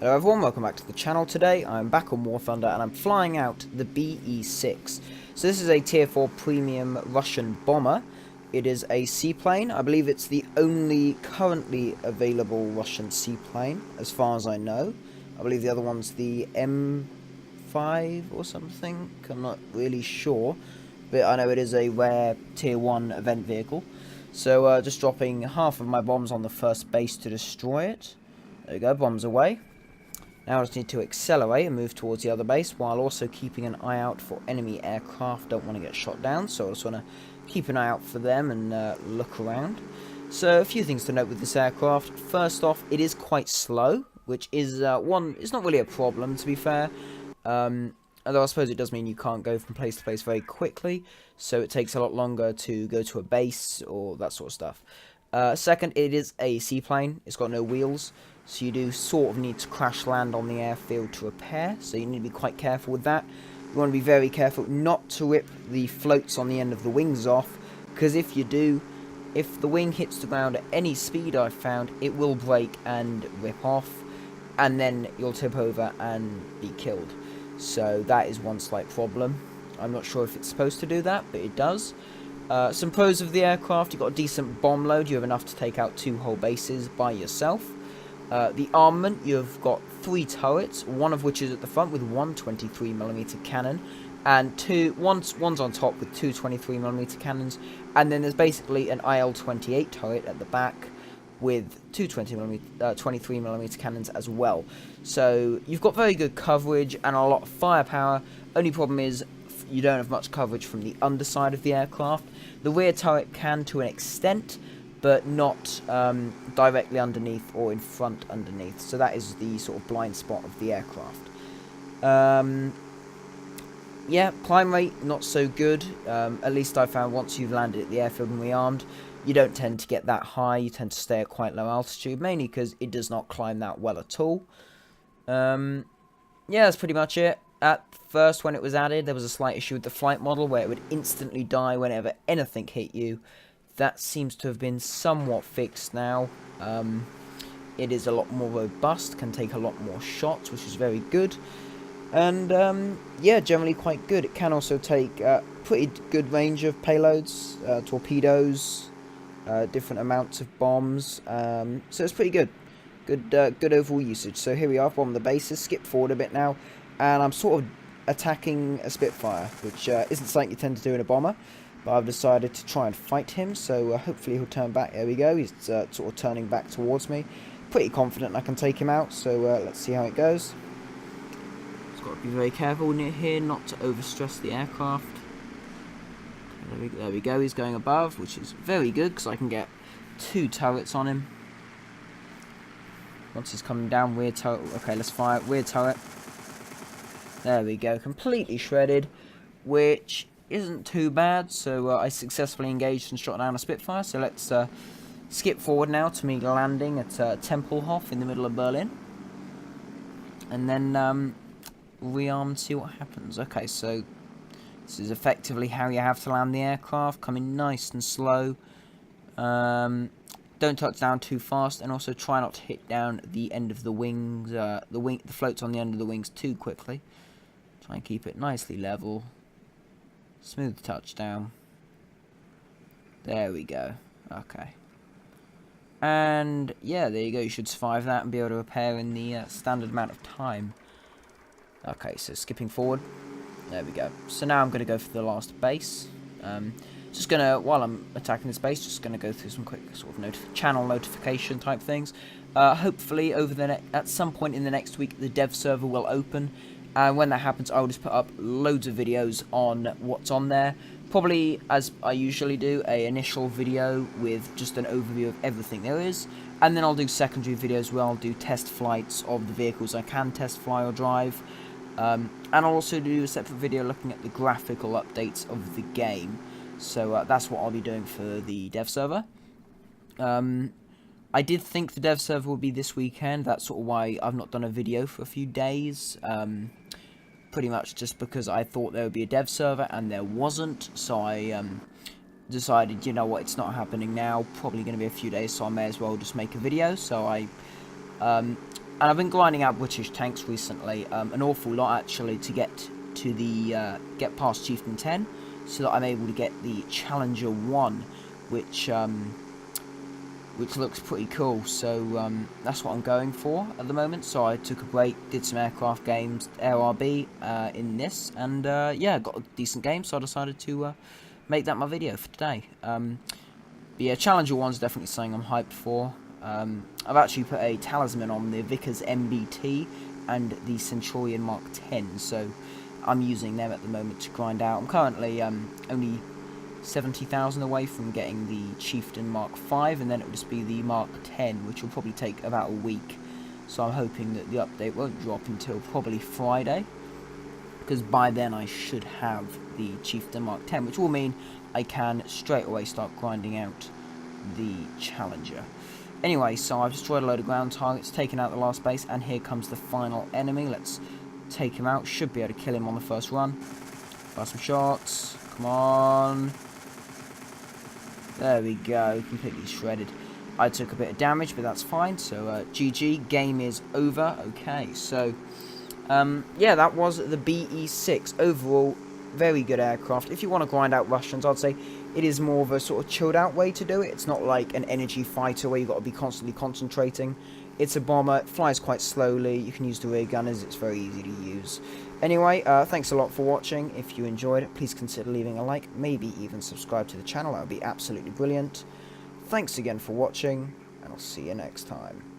Hello everyone, welcome back to the channel. Today I'm back on War Thunder and I'm flying out the Be-6. So this is a tier 4 premium Russian bomber. It is a seaplane. I believe it's the only currently available Russian seaplane as far as I know. I believe the other one's the M5 or something. I'm not really sure, but I know it is a rare tier 1 event vehicle. So just dropping half of my bombs on the first base to destroy it. There we go, bombs away. Now I just need to accelerate and move towards the other base while also keeping an eye out for enemy aircraft. Don't want to get shot down, so I just want to keep an eye out for them and look around. So a few things to note with this aircraft. First off, it is quite slow, which is it's not really a problem to be fair. Although I suppose it does mean you can't go from place to place very quickly, so it takes a lot longer to go to a base or that sort of stuff. Second, it is a seaplane. It's got no wheels, so you do sort of need to crash land on the airfield to repair, so you need to be quite careful with that. You want to be very careful not to rip the floats on the end of the wings off, because if you do, if the wing hits the ground at any speed I've found, it will break and rip off, and then you'll tip over and be killed. So that is one slight problem. I'm not sure if it's supposed to do that, but it does. Some pros of the aircraft: you've got a decent bomb load. You have enough to take out 2 whole bases by yourself. The armament, you've got 3 turrets, one of which is at the front with one 23mm cannon, and one's on top with 2 23mm cannons, and then there's basically an IL-28 turret at the back with 2 23mm cannons as well. So you've got very good coverage and a lot of firepower. Only problem is you don't have much coverage from the underside of the aircraft. The rear turret can to an extent, but not directly underneath or in front underneath. So that is the sort of blind spot of the aircraft. Yeah, climb rate, not so good. At least I found once you've landed at the airfield and rearmed, you don't tend to get that high. You tend to stay at quite low altitude, mainly because it does not climb that well at all. Yeah, that's pretty much it. At first, when it was added, there was a slight issue with the flight model where it would instantly die whenever anything hit you. That seems to have been somewhat fixed now. It is a lot more robust, can take a lot more shots, which is very good. And yeah, generally quite good. It can also take pretty good range of payloads, torpedoes, different amounts of bombs. So it's pretty good. Good overall usage. So here we are on the bases. Skip forward a bit now, and I'm sort of attacking a Spitfire, which isn't something you tend to do in a bomber. But I've decided to try and fight him, so hopefully he'll turn back. There we go, he's sort of turning back towards me. Pretty confident I can take him out, so let's see how it goes. Just got to be very careful near here not to overstress the aircraft. There we go, he's going above, which is very good, because I can get 2 turrets on him. Once he's coming down, rear turret. Okay, let's fire rear turret. There we go, completely shredded, which isn't too bad. So I successfully engaged and shot down a Spitfire. So let's skip forward now to me landing at Tempelhof in the middle of Berlin, and then rearm and see what happens. Okay, so this is effectively how you have to land the aircraft, coming nice and slow. Don't touch down too fast, and also try not to hit down the end of the wings, the floats on the end of the wings too quickly. Try and keep it nicely level. Smooth touchdown. There we go. Okay. And yeah, there you go. You should survive that and be able to repair in the standard amount of time. Okay, so skipping forward. There we go. So now I'm going to go for the last base. Just going to, while I'm attacking this base, just going to go through some quick sort of channel notification type things. Hopefully at some point in the next week, the dev server will open. And when that happens, I will just put up loads of videos on what's on there. Probably, as I usually do, an initial video with just an overview of everything there is. And then I'll do secondary videos where I'll do test flights of the vehicles I can test fly or drive. And I'll also do a separate video looking at the graphical updates of the game. So that's what I'll be doing for the dev server. I did think the dev server would be this weekend. That's sort of why I've not done a video for a few days. Pretty much just because I thought there would be a dev server and there wasn't. So I decided, you know what, it's not happening now. Probably going to be a few days, so I may as well just make a video. So I And I've been grinding out British tanks recently, an awful lot actually, to get to the get past Chieftain 10, so that I'm able to get the Challenger 1, which looks pretty cool. So that's what I'm going for at the moment. So I took a break, did some aircraft games, ARB in this, and yeah, got a decent game, so I decided to make that my video for today. But yeah, Challenger 1's definitely something I'm hyped for. I've actually put a talisman on the Vickers MBT and the Centurion Mark 10, so I'm using them at the moment to grind out. I'm currently only 70,000 away from getting the Chieftain Mark 5, and then it will just be the Mark 10, which will probably take about a week. So I'm hoping that the update won't drop until probably Friday, because by then I should have the Chieftain Mark 10, which will mean I can straight away start grinding out the Challenger. Anyway, so I've destroyed a load of ground targets, taken out the last base, and here comes the final enemy. Let's take him out. Should be able to kill him on the first run. Fire some shots. Come on. There we go. Completely shredded. I took a bit of damage, but that's fine. So, GG. Game is over. Okay, so, yeah, that was the Be-6. Overall, very good aircraft. If you want to grind out Russians, I'd say it is more of a sort of chilled out way to do it. It's not like an energy fighter where you've got to be constantly concentrating. It's a bomber, it flies quite slowly, you can use the rear gunners, it's very easy to use. Anyway, thanks a lot for watching. If you enjoyed it, please consider leaving a like, maybe even subscribe to the channel, that would be absolutely brilliant. Thanks again for watching, and I'll see you next time.